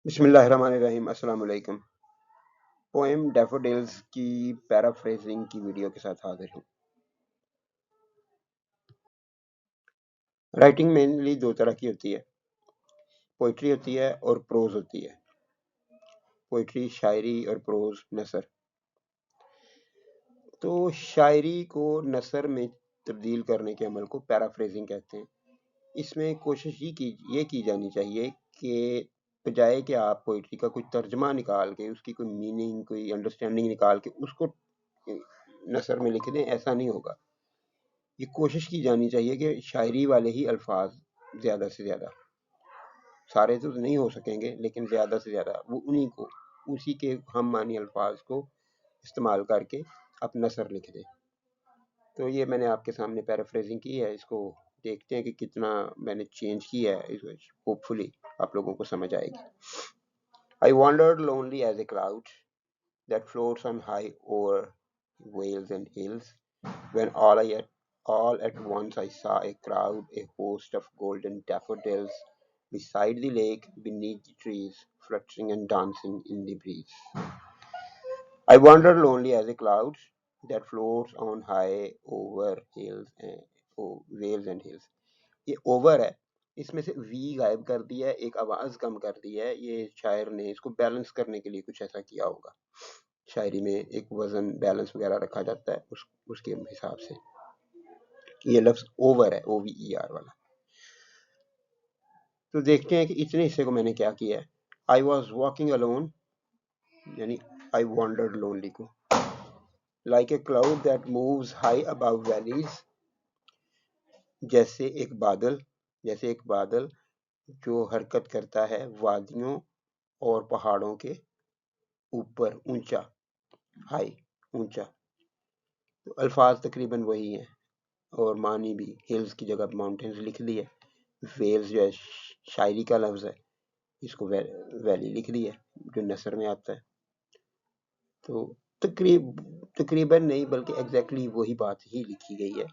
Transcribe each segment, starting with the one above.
बिस्मिल्लाहिर्रहमानिर्रहीम। अस्सलाम वालेकुम। पोएम डैफोडिल्स की पैराफ्रेजिंग की वीडियो के साथ हाजिर हूँ। राइटिंग मेनली दो तरह की होती है, पोइट्री होती है और प्रोज होती है। पोइट्री शायरी और प्रोज नसर। तो शायरी को नसर में तब्दील करने के अमल को पैराफ्रेजिंग कहते हैं। इसमें कोशिश ये की जानी चाहिए कि बजाय कि आप पोइट्री का कोई तर्जमा निकाल के, उसकी कोई मीनिंग, कोई अंडरस्टैंडिंग निकाल के उसको नसर में लिख दें, ऐसा नहीं होगा। ये कोशिश की जानी चाहिए कि शायरी वाले ही अल्फाज ज़्यादा से ज़्यादा, सारे तो नहीं हो सकेंगे लेकिन ज़्यादा से ज़्यादा वो उन्हीं को, उसी के हम मानी अल्फाज को इस्तेमाल करके आप नसर लिख दें। तो ये मैंने आपके सामने पैराफ्रेजिंग की है। इसको देखते हैं कि कितना मैंने चेंज किया है। होपफुली आप लोगों को समझ आएगी। I wandered lonely as a cloud that floats on high over vales and hills, when all at once I saw a crowd, a host of golden daffodils, beside the lake, beneath the trees, fluttering and dancing in the breeze. I wandered lonely as a cloud that floats on high over vales and hills. ये over है, इसमें से we गायब कर दिया है, एक आवाज कम कर दी है। ये शायर ने इसको बैलेंस करने के लिए कुछ ऐसा किया होगा। शायरी में एक वजन बैलेंस वगैरह रखा जाता है, उसके हिसाब से ये लफ्ज ओवर है, OVER वाला। तो देखते हैं कि इतने हिस्से को मैंने क्या किया है। आई वॉज वॉकिंग अलोन, यानी आई वॉन्डर्ड लोनली को, like a cloud that moves high above valleys, जैसे एक बादल जो हरकत करता है वादियों और पहाड़ों के ऊपर, ऊंचा, हाई, ऊंचा। तो अल्फाज तकरीबन वही हैं और मानी भी। हिल्स की जगह माउंटेन्स लिख दी है। वेल्स जो है शायरी का लफ्ज है, इसको वैली लिख दी है जो नसर में आता है। तो तकरीबन नहीं बल्कि एग्जैक्टली वही बात ही लिखी गई है।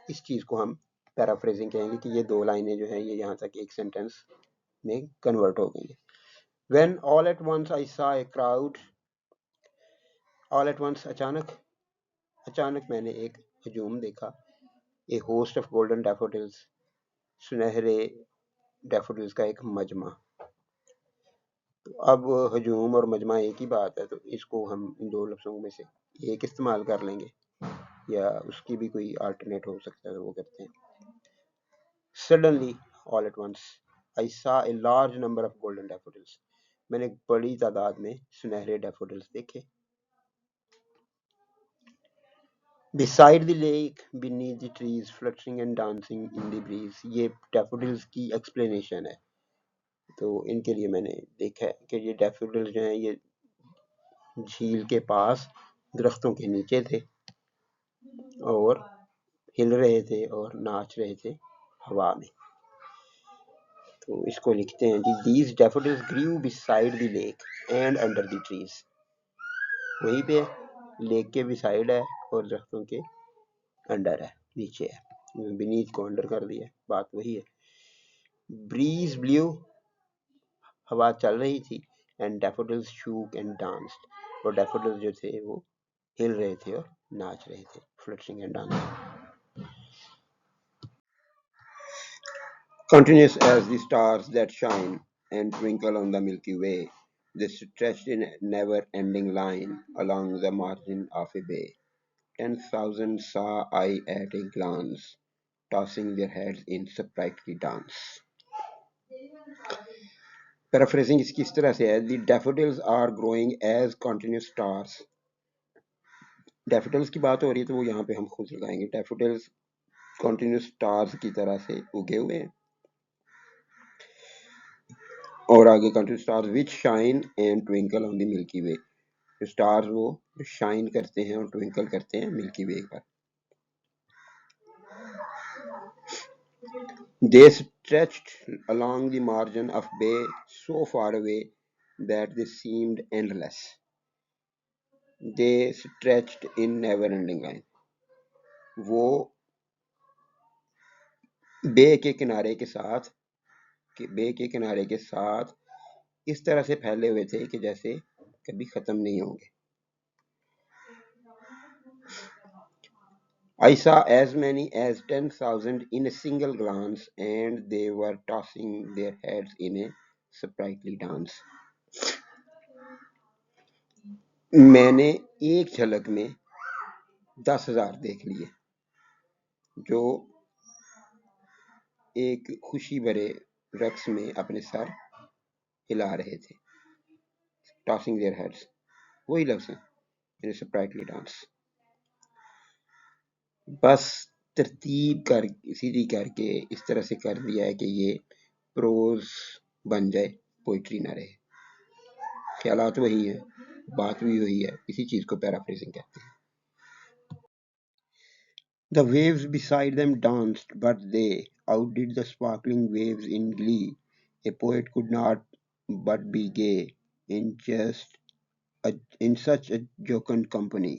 इस चीज को हम पैराफ्रेजिंग कहेंगे कि ये दो लाइनें जो है ये यहाँ तक एक सेंटेंस में कन्वर्ट हो गई है। When all at once I saw a crowd, all at once अचानक मैंने एक हजूम देखा। A host of golden daffodils, सुनहरे डैफोडिल्स का एक मजमा। तो अब हजूम और मजमा एक ही बात है, तो इसको हम इन दो लफ्जों में से एक इस्तेमाल कर लेंगे या उसकी भी कोई अल्टरनेट हो सकता है, तो वो करते हैं। Suddenly, all at once, I saw a large number of golden daffodils. मैंने एक बड़ी तादाद में सुनहरे डैफोडिल्स देखे। Beside the lake, beneath the trees, fluttering and dancing in the breeze. ये डैफोडिल्स की एक्सप्लेनेशन है। तो इनके लिए मैंने देखा है कि ये डैफोडिल्स जो हैं ये झील के पास दरख्तों के नीचे थे और हिल रहे थे और नाच रहे थे हवा में। तो इसको लिखते हैं जी, these daffodils grew beside the lake and under the trees. वहीं पे लेक के बिसाइड है और दरख्तों के अंडर है, नीचे है। बीनीथ को अंडर कर दिया, बात वही है। ब्रीज ब्लू, हवा चल रही थी। And daffodils shook and danced, और डैफोडिल्स जो थे वो हिल रहे थे और नाच रहे थे। Fluttering and dancing. Continuous as the stars that shine and twinkle on the Milky Way, they stretched in a never-ending line along the margin of a bay. 10,000 saw I at a glance, tossing their heads in sprightly dance. Paraphrasing इसकी इस तरह से है, the daffodils are growing as continuous stars. daffodils की बात हो रही है तो वो यहाँ पे हम खुद लगाएंगे। daffodils continuous stars की तरह से उगे हुए हैं। और आगे continuous stars which shine and twinkle on the Milky Way. जो stars वो शाइन करते हैं और ट्विंकल करते हैं मिल्की वे पर। They stretched along the margin of bay so far away that they seemed endless. They stretched in never-ending line. वो बे के किनारे के साथ इस तरह से फैले हुए थे कि जैसे कभी खत्म नहीं होंगे। I saw as many as 10,000 in a single glance, and they were tossing their heads in a sprightly dance. मैंने एक झलक में 10,000 देख लिए जो एक खुशी भरे रक्स में अपने सर हिला रहे थे। टॉसिंग देयर हेड्स, वही लफ्ज है, इन स्प्राइटली डांस। बस तरतीब कर सीधी करके इस तरह से कर दिया है कि ये प्रोज बन जाए, पोइट्री ना रहे। ख्यालात वही है, बात भी वही है, इसी चीज को पैराफ्रेजिंग कहते हैं। The waves beside them danced, but they outdid the sparkling waves in glee. A poet could not but be gay in such a jocund company.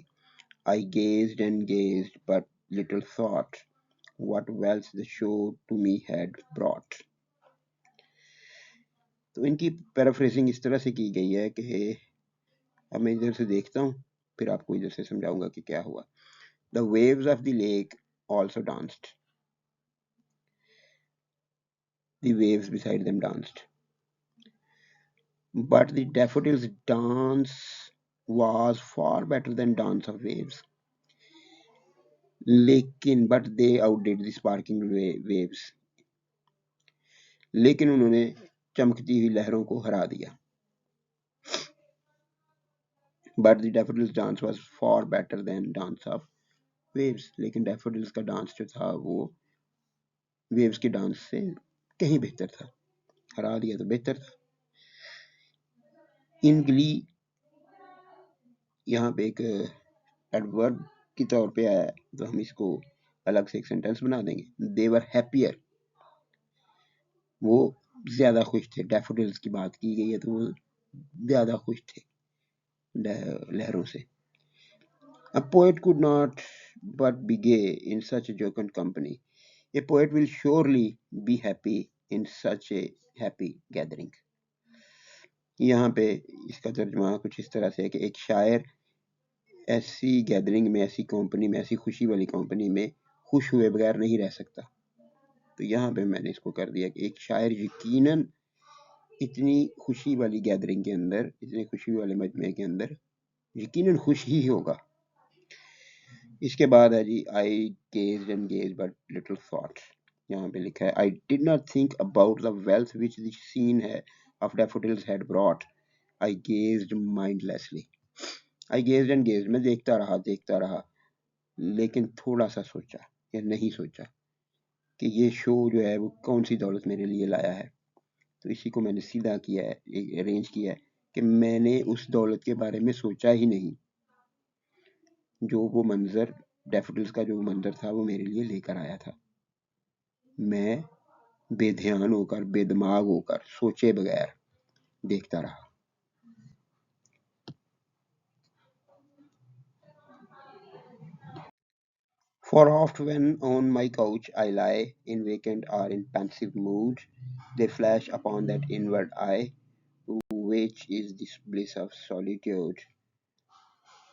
I gazed and gazed, but little thought what wealth the show to me had brought. तो इनकी paraphrasing इस तरह से की गई है कि अब मैं इधर से देखता हूँ, फिर आपको इधर से समझाऊंगा कि क्या हुआ। The waves of the lake also danced. The waves beside them danced. But the daffodils' dance was far better than dance of waves. But they outdid the sparkling waves. लेकिन उन्होंने चमकती हुई लहरों को हरा दिया। But the daffodils' dance was far better than dance of waves. लेकिन daffodils का डांस जो था वो वेव्स के डांस से कहीं बेहतर था। हरा दिया तो बेहतर था। इन गली यहाँ पे एक एडवर्ब की तौर पे आया है, तो हम इसको अलग से एक सेंटेंस बना देंगे। दे वर हैप्पियर, वो ज्यादा खुश थे। डैफोडिल्स की बात की गई है तो वो ज्यादा खुश थे लहरों से। A poet could not but be gay in such a jocund company. A poet will surely be happy in such a happy gathering. यहाँ पे इसका तर्जुमा कुछ इस तरह से है कि एक शायर ऐसी गैदरिंग में, ऐसी कंपनी में, ऐसी खुशी वाली कंपनी में खुश हुए बगैर नहीं रह सकता। तो यहाँ पे मैंने इसको कर दिया कि एक शायर यकीनन इतनी खुशी वाली गैदरिंग के अंदर, इतने खुशी वाले मजमे के अंदर यकीनन खुश ही होगा। इसके बाद है जी I gazed and gazed but little thought. यहाँ पे लिखा है I did not think about the wealth which the scene है of daffodils had brought. I gazed mindlessly. I gazed and gazed, मैं देखता रहा, लेकिन थोड़ा सा सोचा या नहीं सोचा कि ये शो जो है वो कौन सी दौलत मेरे लिए लाया है। तो इसी को मैंने सीधा किया है, अरेंज किया है कि मैंने उस दौलत के बारे में सोचा ही नहीं जो वो मंजर, डैफोडिल्स का जो मंजर था वो मेरे लिए लेकर आया था। मैं बेध्यान होकर, बेदिमाग होकर, सोचे बगैर देखता रहा। For oft when on my couch I lie, in vacant or in pensive mood, they flash upon that inward eye, which is this bliss of solitude.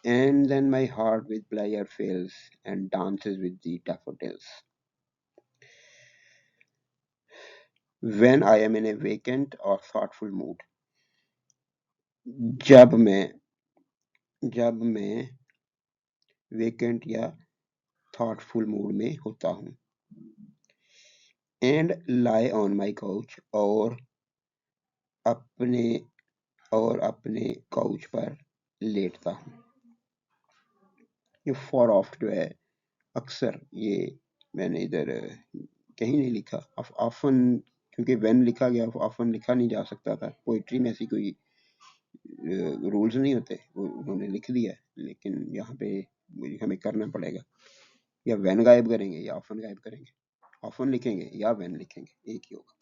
And then my heart with pleasure fills and dances with the daffodils. When I am in a vacant or thoughtful mood, जब मैं vacant या thoughtful mood में होता हूँ, and lie on my couch, अपने अपने couch पर लेटता हूँ। ये फॉर ऑफ्ट जो है अक्सर, ये मैंने इधर कहीं नहीं लिखा ऑफन, क्योंकि व्हेन लिखा गया, ऑफन लिखा नहीं जा सकता था। पोइट्री में ऐसी कोई रूल्स नहीं होते, वो उन्होंने लिख दिया है, लेकिन यहाँ पे हमें करना पड़ेगा। या व्हेन गायब करेंगे या ऑफन गायब करेंगे, ऑफन लिखेंगे या व्हेन लिखेंगे, एक ही होगा।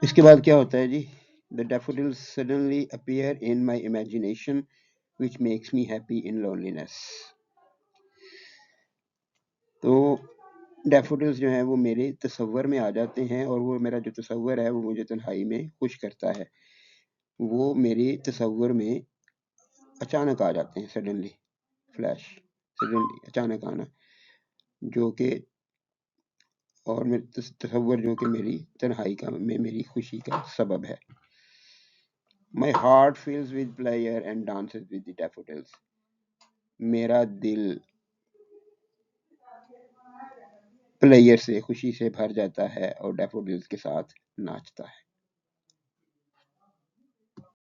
इसके बाद क्या होता है जी? The daffodils suddenly appear in my imagination, which makes me happy in loneliness. तो डैफोडिल्स जो हैं वो मेरे तसव्वुर में आ जाते हैं, और वो मेरा जो तसव्वुर है वो मुझे तन्हाई में खुश करता है। वो मेरे तसव्वुर में अचानक आ जाते हैं, सडनली फ्लैश, सडनली अचानक आना, जो कि और मेरे तसव्वुर जो कि मेरी तन्हाई का में मेरी खुशी का सबब है। My heart fills with pleasure and dances with the daffodils. मेरा दिल प्लेयर से खुशी से भर जाता है और डैफोडिल्स के साथ नाचता है।